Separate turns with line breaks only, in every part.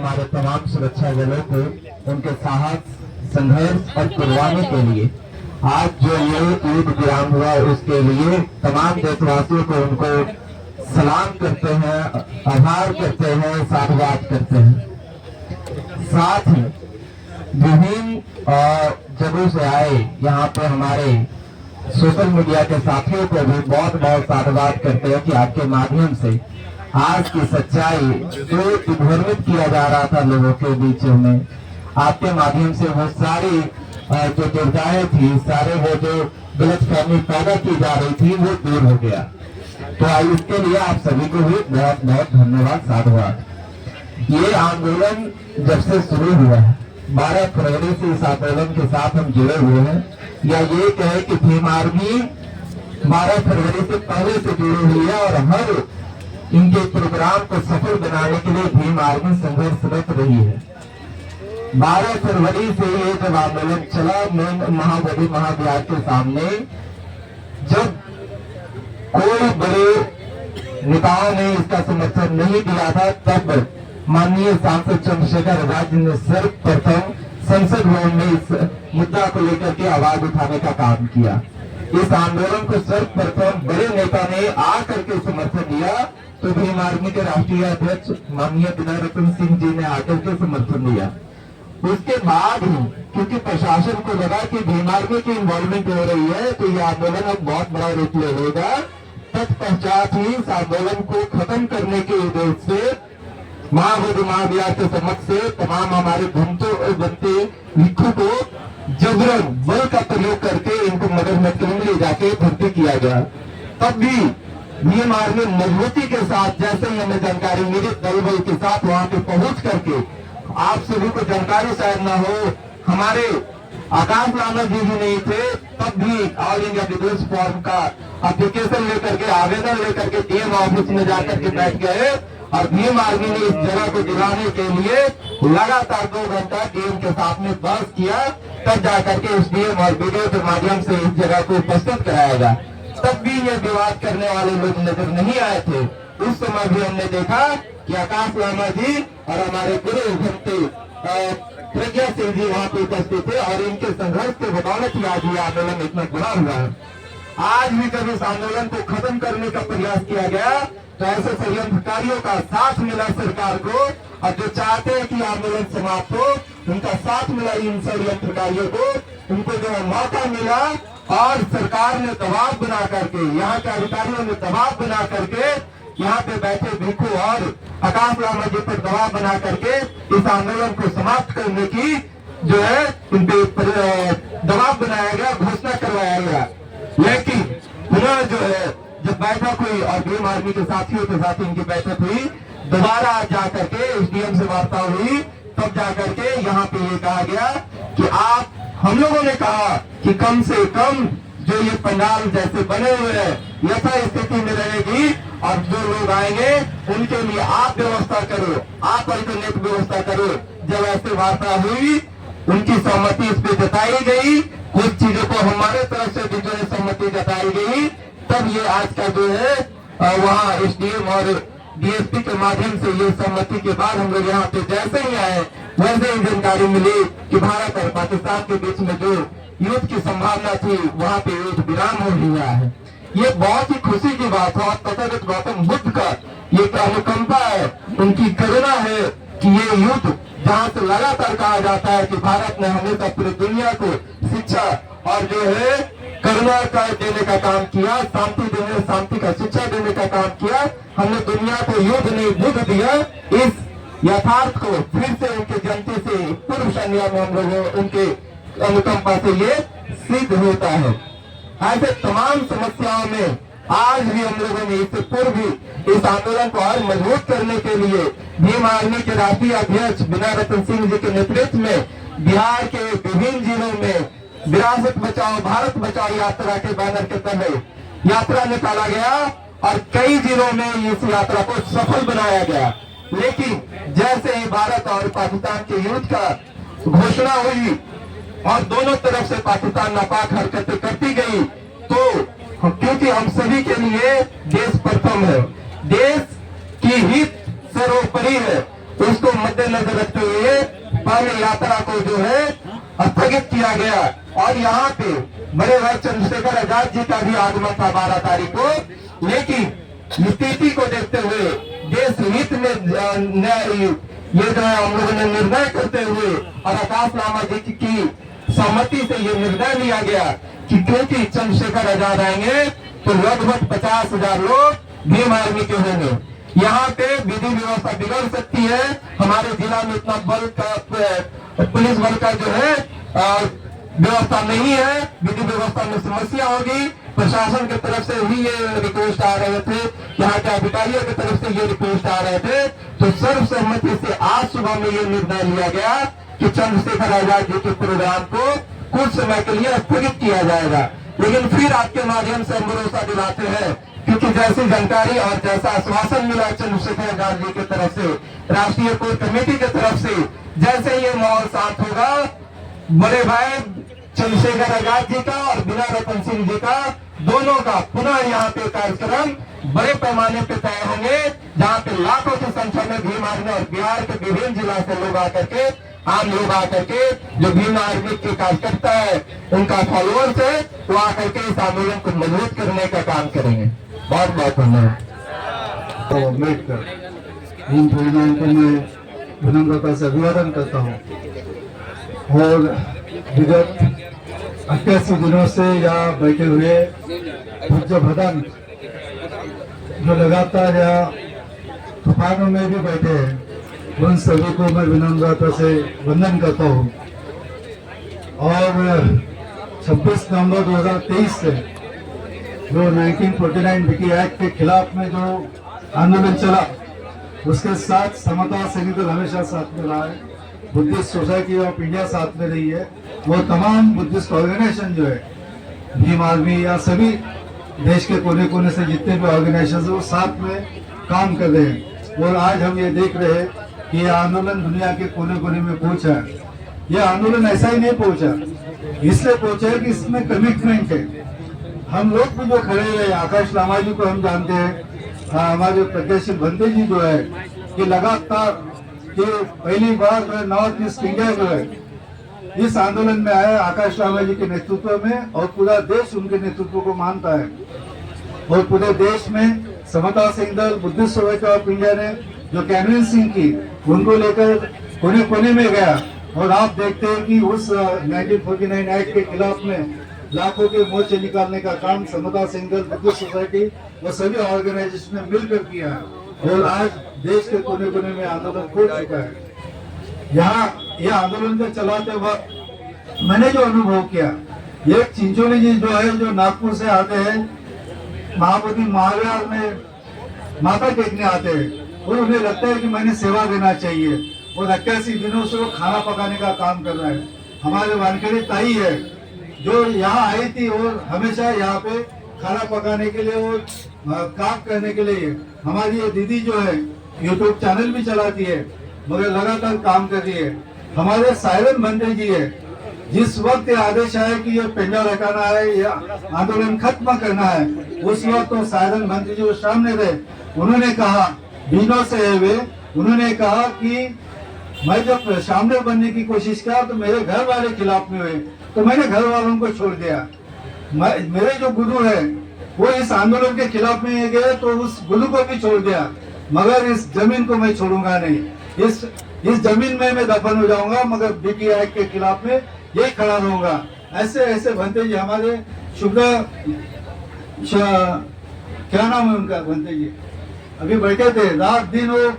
हमारे तमाम सुरक्षा बलों को उनके साहस, संघर्ष और कुर्बानी के लिए आज जो ये ईद विराम हुआ उसके लिए तमाम देशवासियों को उनको सलाम करते हैं, आभार करते हैं, साधुवाद करते हैं। साथ ही विभिन्न जगहों से आए यहाँ पे हमारे सोशल मीडिया के साथियों को भी बहुत बहुत साधुवाद करते हैं कि आपके माध्यम से आज की सच्चाई जो उद्भ्रमित किया जा रहा था लोगों के बीच में, आपके माध्यम से वो सारी जो दुर्गाएं थी, सारे वो जो गलतफहमी पैदा की जा रही थी वो दूर हो गया। तो इसके लिए आप सभी को भी बहुत बहुत धन्यवाद, साधुवाद। ये आंदोलन जब से शुरू हुआ है 12 फरवरी से इस आंदोलन के साथ हम जुड़े हुए हैं, या ये कहे कि भीम आर्मी 12 फरवरी से पहले से जुड़ी हुई है और हर इनके प्रोग्राम को सफल बनाने के लिए भीम आर्मी संघर्षरत रही है। 12 फरवरी से ये जब आंदोलन चला महाबोधि महाविहार के सामने, जब कोई बड़े नेताओं ने इसका समर्थन नहीं दिया था, तब माननीय सांसद चंद्रशेखर आजाद जी ने सर्वप्रथम संसद भवन में इस मुद्दा को लेकर के आवाज उठाने का काम किया। इस आंदोलन को सर्वप्रथम बड़े नेता ने आकर के समर्थन दिया, तो भीम आर्मी के राष्ट्रीय अध्यक्ष माननीय विनय रतन सिंह जी ने आकर के समर्थन दिया। उसके बाद ही क्योंकि प्रशासन को लगा कि भीम आर्मी की इन्वॉल्वमेंट हो रही है तो ये आंदोलन अब बहुत बड़ा रूप ले लेगा, तत्पश्चात ही इस आंदोलन को खत्म करने के उद्देश्य से महाबोधि महाविहार के समक्ष से तमाम हमारे बनते लिखों को जबरन बल का प्रयोग करके इनको मदद में ले जाके भर्ती किया गया। तब भी भीम आर्मी मजबूती के साथ, जैसे ही हमें जानकारी मिली, दल बल के साथ वहां पे पहुंच करके, आप सभी को जानकारी शायद ना हो, हमारे आकाश लामा जी भी नहीं थे, तब भी ऑल इंडिया पीपल्स फोरम का एप्लीकेशन लेकर के, आवेदन लेकर के डीएम ऑफिस में जाकर के बैठ गए और भीम आर्मी ने इस जगह को दिलाने के लिए लगातार 2 घंटा डीएम के साथ में बहस किया, तब जाकर के उस डीएम और वीडियो के माध्यम से इस जगह को उपस्थित कराया। तब भी ये विवाद करने वाले लोग नजर नहीं आए थे। उस समय भी हमने देखा कि आकाश लामा जी और हमारे गुरु भक्ति प्रज्ञा सिंह जी वहां पे उपस्थित थे और इनके संघर्ष के बदौलत ही आज ये आंदोलन इतना बड़ा हुआ है। आज भी जब इस आंदोलन को खत्म करने का प्रयास किया गया तो ऐसे षड्यंत्रकारियों का साथ मिला सरकार को, और जो चाहते हैं कि आंदोलन समाप्त हो उनका साथ मिला इन षड्यंत्रकारियों को। उनको जो मौका मिला और सरकार ने दबाव बना करके, यहाँ के अधिकारियों ने दबाव बना करके यहाँ पे बैठे भिखू और आकाश लामा जी पर दबाव बना करके इस आंदोलन को समाप्त करने की जो है उन पे दबाव बनाया गया, घोषणा करवाया गया। लेकिन उन्होंने जो है जब बैठक हुई और भीम आर्मी के साथियों के साथ इनकी बैठक हुई, दोबारा जाकर के एसडीएम से वार्ता हुई, तब जाकर के यहाँ पे ये कहा गया कि आप, हम लोगों ने कहा कि कम से कम जो ये पंडाल जैसे बने हुए हैं यथा स्थिति में रहेगी और जो लोग आएंगे उनके लिए आप व्यवस्था करो, आप अल्टरनेट व्यवस्था करो। जब ऐसे वार्ता हुई, उनकी सहमति इस पे जताई गई, कुछ चीजों को हमारे तरफ से भी जो है सहमति जताई गई, तब ये आज का जो है वहाँ एसडीएम और डीएसपी के माध्यम से ये सहमति के बाद हम लोग यहाँ पे जैसे ही आए वैसे ही जानकारी मिली कि भारत और पाकिस्तान के बीच में जो युद्ध की संभावना थी वहाँ पे युद्ध विराम हो गया है। ये बहुत ही खुशी की बात है और तथागत गौतम बुद्ध का ये अनुकंपा है, उनकी करुणा है कि ये युद्ध जहाँ से लगातार कहा जाता है कि भारत ने हमेशा पूरी दुनिया को शिक्षा और जो है करुणा का देने का काम किया, शांति का शिक्षा देने का काम किया, हमने दुनिया को युद्ध नहीं बुद्ध दिया। इस यथार्थ को फिर से उनके जनते से पूर्व संज्ञा में हम लोग उनके अनुकंपा से ये सिद्ध होता है। ऐसे तमाम समस्याओं में आज भी हम लोगों ने इससे पूर्व भी इस आंदोलन को और मजबूत करने के लिए भीम आर्मी के राष्ट्रीय अध्यक्ष विनय रतन सिंह जी के नेतृत्व में बिहार के विभिन्न जिलों में विरासत बचाओ भारत बचाओ यात्रा के बैनर के तहत यात्रा निकाला गया और कई जिलों में इस यात्रा को सफल बनाया गया। लेकिन जैसे ही भारत और पाकिस्तान के युद्ध का घोषणा हुई और दोनों तरफ से पाकिस्तान नापाक हरकतें करती गई, तो क्योंकि हम सभी के लिए देश प्रथम है, देश की हित सर्वोपरि है उसको मद्देनजर रखते हुए पहले यात्रा को जो है स्थगित किया गया। और यहाँ पे बड़े भाई चंद्रशेखर आजाद जी का भी आगमन था 12 तारीख को, लेकिन स्थिति को देखते हुए देश हित में ये जो है हम लोगों ने निर्णय करते हुए और आकाश लामा जी की सहमति से ये निर्णय लिया गया कि क्योंकि चंद्रशेखर आजाद आएंगे तो लगभग 50,000 लोग भीम आर्मी के होंगे। यहाँ पे विधि व्यवस्था बिगड़ सकती है, हमारे जिला में इतना बल का पुलिस बल का जो है व्यवस्था नहीं है, विधि व्यवस्था में समस्या होगी। प्रशासन की तरफ से भी ये रिक्वेस्ट आ रहे थे, यहाँ के अधिकारियों की तरफ से ये रिक्वेस्ट आ रहे थे, तो सर्वसम्मति से आज सुबह में ये निर्णय लिया गया कि चंद्रशेखर आजाद जी के प्रोग्राम को कुछ समय के लिए स्थगित किया जाएगा। लेकिन फिर आपके माध्यम से हम भरोसा दिलाते हैं, क्योंकि जैसी जानकारी और जैसा आश्वासन मिला चंद्रशेखर आजाद जी की तरफ से, राष्ट्रीय कोर कमेटी की तरफ से, जैसे ये माहौल शांत होगा, बड़े भाई चंद्रशेखर आजाद जी का और बिना रतन सिंह जी का दोनों का पुनः यहाँ पे कार्यक्रम बड़े पैमाने पे तय होंगे, जहाँ पे लाखों की संख्या में भीम आर्मी और बिहार के विभिन्न जिला से लोग आकर के, आम लोग आकर के, जो भीम आर्मी के कार्यकर्ता है उनका फॉलोअर्स है, वो आकर के इस आंदोलन को मजबूत करने का काम करेंगे। बहुत बहुत धन्यवाद।
अम्बेडकर इन परिणाम को मैं विनम्रता से अभिवादन करता हूँ। और विगत 88 दिनों से यहाँ बैठे हुए पूज्य भदन जो लगातार यहाँ तूफानों में भी बैठे हैं, उन सभी को मैं विनम्रता से वंदन करता हूँ। और 26 नवंबर 2023 से जो 1949 बीटी एक्ट के खिलाफ में जो आंदोलन चला, उसके साथ समता सैनिक दल हमेशा साथ में रहा है, बुद्धिस्ट सोसाइटी ऑफ इंडिया साथ में रही है, वो तमाम बुद्धिस्ट ऑर्गेनाइजेशन जो है भीम आर्मी या सभी देश के कोने कोने से जितने भी ऑर्गेनाइजेशन है वो साथ में काम कर रहे हैं। और आज हम ये देख रहे हैं कि ये आंदोलन दुनिया के कोने कोने में पहुंचा है। ये आंदोलन ऐसा ही नहीं पहुंचा, इसलिए पहुंचा है कि इसमें कमिटमेंट है। हम लोग भी जो खड़े रहे, आकाश लामा जी को हम जानते हैं, हमारे प्रज्ञाशील भंते जी जो है कि लगातार कि पहली बार नॉर्थ ईस्ट इंडिया जो है इस आंदोलन में आया आकाश लामा जी के नेतृत्व में, और पूरा देश उनके नेतृत्व को मानता है। और पूरे देश में समता सैनिक दल, बुद्धिस्ट सोसाइटी ऑफ इंडिया ने जो कैनवेसिंग की, उनको लेकर कोने कोने में गया। और आप देखते हैं कि उस 1949 एक्ट के खिलाफ में लाखों के मोर्चे निकालने का काम समता सैनिक दल, बुद्धिस्ट सोसाइटी और सभी ऑर्गेनाइजेशन ने मिलकर किया है। और आज देश के कोने कोने में आंदोलन हो चुका है। यहाँ यह आंदोलन को चलाते वक्त मैंने जो अनुभव किया, ये चिंचोली जी जो है, जो नागपुर से आते हैं, महाबोधि महाविहार में माथा टेकने आते हैं, और उन्हें लगता है कि मैंने सेवा देना चाहिए। और 81 दिनों से वो खाना पकाने का काम कर रहा है। हमारे वानखेड़ी ताई है जो यहाँ आई थी और हमेशा यहाँ पे खाना पकाने के लिए और काम करने के लिए। हमारी ये दीदी जो है यूट्यूब चैनल भी चलाती है, मगर लगातार काम कर रही है। हमारे सायरन मंत्री जी है, जिस वक्त ये आदेश आया कि ये पेंडल हटाना है या आंदोलन खत्म करना है, उस वक्त तो सायरन मंत्री जी सामने रहे। उन्होंने कहा, दिनों से वे उन्होंने कहा कि मैं जब सामने बनने की कोशिश किया तो मेरे घर वाले खिलाफ में हुए, तो मैंने घर वालों को छोड़ दिया। मेरे जो गुरु है वो इस आंदोलन के खिलाफ में गए, तो उस गुरु को भी छोड़ दिया, मगर इस जमीन को मैं छोड़ूंगा नहीं। इस जमीन में मैं दफन हो जाऊंगा, मगर बीटी एक्ट के खिलाफ में यही खड़ा रहूंगा। ऐसे ऐसे भंते जी हमारे क्या नाम है उनका, भंते जी अभी बैठे थे, रात दिन वो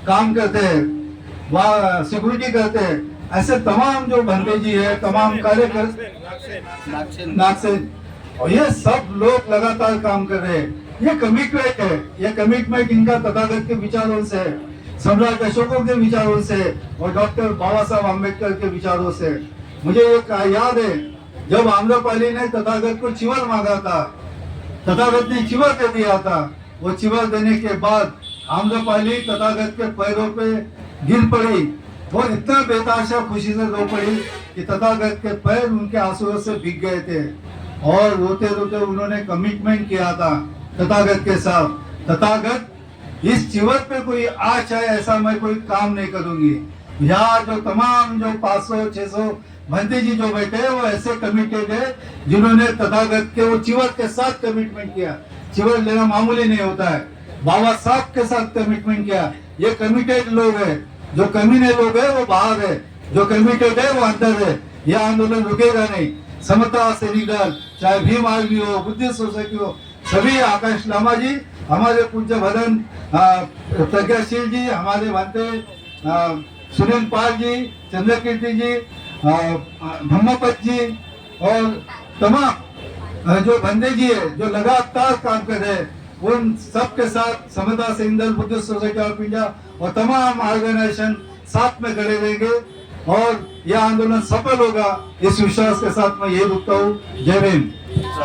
काम करते हैं, वहाँ सिक्योरिटी करते हैं। ऐसे तमाम जो भंते जी है, तमाम कार्यकर्ता नागसेन, और ये सब लोग लगातार काम कर रहे हैं। ये कमिटमेंट है, ये कमिटमेंट इनका तथागत के विचारों से है, सम्राट अशोकों के विचारों से और डॉक्टर बाबा साहब अम्बेडकर के विचारों से। मुझे एक याद है, जब आम्रपाली ने तथागत को चिवर मांगा था, तथागत ने चिवर दे दिया था। वो चिवर देने के बाद आम्रपाली तथागत के पैरों पे गिर पड़ी और इतना बेताशा खुशी से रो पड़ी कि तथागत के पैर उनके आंसुओं से भीग गए थे। और रोते रोते उन्होंने कमिटमेंट किया था तथागत के साथ, तथागत इस चिवर पे कोई आज चाहे ऐसा मैं कोई काम नहीं करूंगी। यहाँ जो तमाम जो 500-600 भंते जी जो बैठे हैं वो ऐसे कमिटेड है जिन्होंने तथागत के वो चिवर के साथ कमिटमेंट किया। चिवर लेना मामूली नहीं होता है। बाबा साहब के साथ कमिटमेंट किया। ये कमिटेड लोग है। जो कमीने लोग है वो बाहर है, जो कमिटेड है वो अंदर है। यह आंदोलन रुकेगा नहीं। समता सैनिक दल, चाहे भीम आर्मी हो, बुद्धिस्ट सोसाइटी हो, सभी, आकाश लामा जी, हमारे पूज्य भदन प्रज्ञाशील जी, हमारे भंते सुनील पाल जी, चंद्रकीर्ति जी, धम्मपत जी और तमाम जो बंदे जी है जो लगातार काम कर रहे हैं, उन सबके साथ समता सैनिक दल, बुद्धिस्ट सोसाइटी ऑफ इंडिया और तमाम ऑर्गेनाइजेशन साथ में खड़े रहेंगे और यह आंदोलन सफल होगा। इस विश्वास के साथ मैं ये रुकता हूँ। जय भीम।